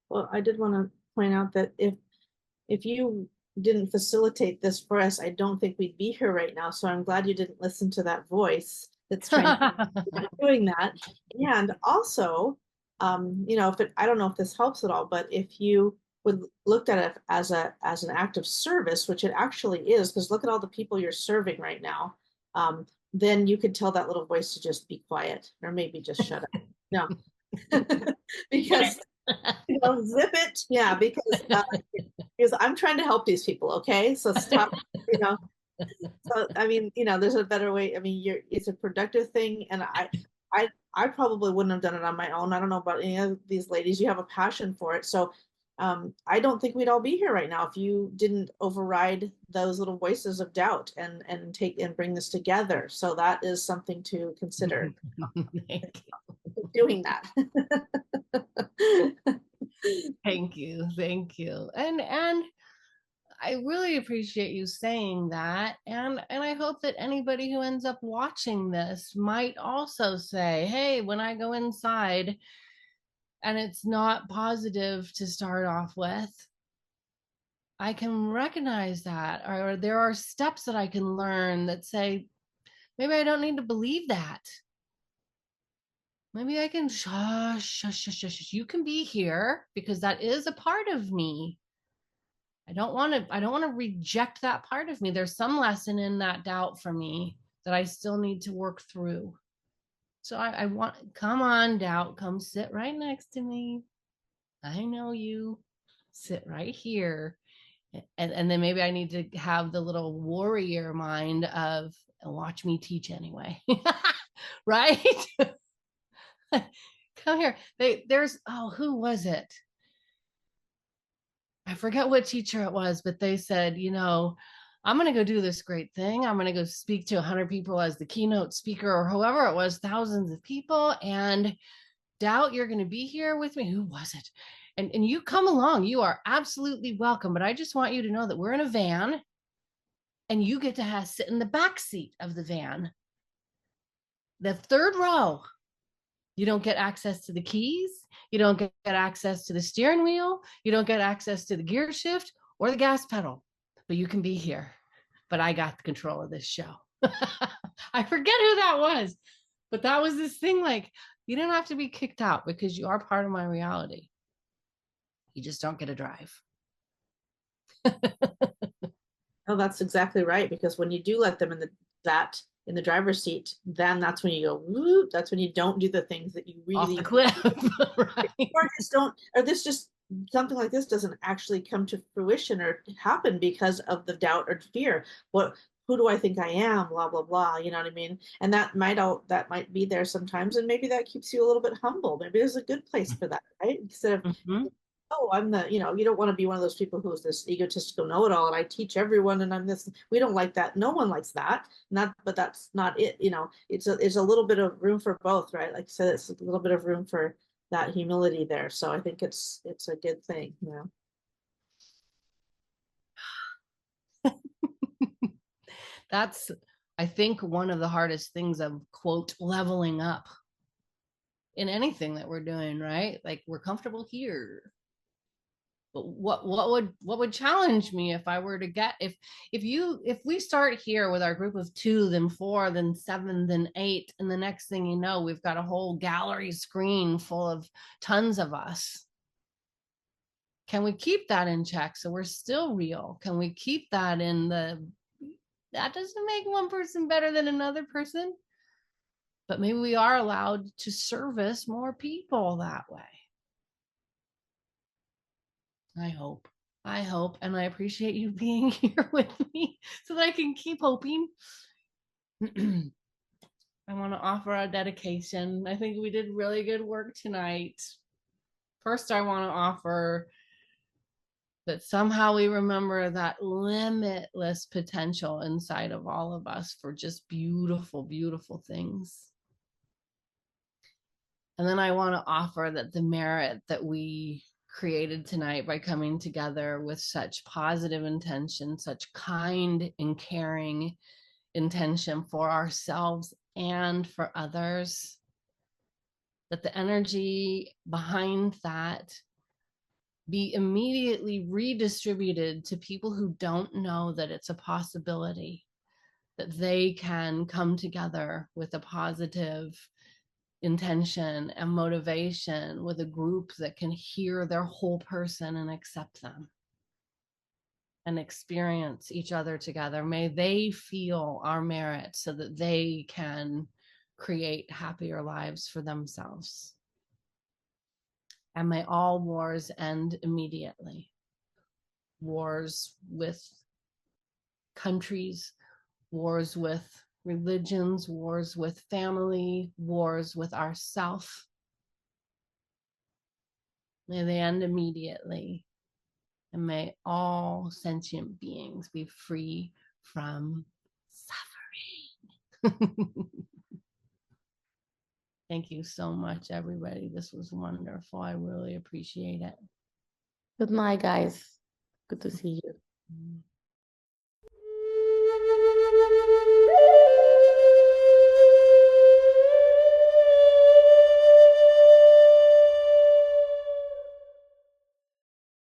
Well, I did want to point out that if you didn't facilitate this for us, I don't think we'd be here right now. So I'm glad you didn't listen to that voice that's trying to doing that. And also, you know, I don't know if this helps at all, but if you would looked at it as an act of service, which it actually is, because look at all the people you're serving right now. Then you could tell that little voice to just be quiet, or maybe just shut up. No, because you know, zip it. Yeah, because I'm trying to help these people. Okay, so stop. You know, so I mean, you know, there's a better way. I mean, it's a productive thing, and I probably wouldn't have done it on my own. I don't know about any of these ladies. You have a passion for it, so I don't think we'd all be here right now if you didn't override those little voices of doubt and take and bring this together. So that is something to consider. Thank you. Doing that. Thank you. And I really appreciate you saying that. And I hope that anybody who ends up watching this might also say, hey, when I go inside and it's not positive to start off with, I can recognize that, or there are steps that I can learn that say, maybe I don't need to believe that. Maybe I can shush. You can be here because that is a part of me. I don't want to reject that part of me. There's some lesson in that doubt for me that I still need to work through. So I want, come on, doubt, come sit right next to me. I know you. Sit right here. And then maybe I need to have the little warrior mind of, watch me teach anyway. Right? Come here. Who was it? I forget what teacher it was, but they said, you know, I'm going to go do this great thing. I'm going to go speak to 100 people as the keynote speaker, or whoever it was, thousands of people, and doubt you're going to be here with me. Who was it? And you come along, you are absolutely welcome. But I just want you to know that we're in a van and you get to sit in the back seat of the van. The third row. You don't get access to the keys. You don't get access to the steering wheel. You don't get access to the gear shift or the gas pedal, but you can be here. But I got the control of this show. I forget who that was, but that was this thing like, you didn't have to be kicked out because you are part of my reality. You just don't get a drive. Oh, that's exactly right. Because when you do let them in the driver's seat, then that's when you go, whoop, that's when you don't do the things that you Off really the cliff, right? or just don't, or this just something like this doesn't actually come to fruition or happen because of the doubt or fear. Who do I think I am? Blah, blah, blah. You know what I mean? And that might be there sometimes. And maybe that keeps you a little bit humble. Maybe there's a good place for that, right? Instead of, Mhm. oh, I'm you don't want to be one of those people who's this egotistical know-it-all and I teach everyone and I'm this. We don't like that. No one likes that. But that's not it. It's a little bit of room for both, right? Like I said, it's a little bit of room for that humility there. So I think it's a good thing. That's, I think, one of the hardest things of, quote, leveling up in anything that we're doing, right? Like, we're comfortable here. But what would challenge me if I were to get, if we start here with our group of 2, then 4, then 7, then 8, and the next thing you know, we've got a whole gallery screen full of tons of us. Can we keep that in check so we're still real? Can we keep that that doesn't make one person better than another person, but maybe we are allowed to service more people that way. I hope, and I appreciate you being here with me so that I can keep hoping. I want to offer a dedication. I think we did really good work tonight. First, I want to offer that somehow we remember that limitless potential inside of all of us for just beautiful, beautiful things. And then I want to offer that the merit that we created tonight by coming together with such positive intention, such kind and caring intention for ourselves and for others, that the energy behind that be immediately redistributed to people who don't know that it's a possibility, that they can come together with a positive intention and motivation with a group that can hear their whole person and accept them and experience each other together. May they feel our merit so that they can create happier lives for themselves. And may all wars end immediately. Wars with countries, wars with religions, wars with family, wars with ourself. May they end immediately. And may all sentient beings be free from suffering. Thank you so much, everybody. This was wonderful. I really appreciate it. Good night, guys. Good to see you.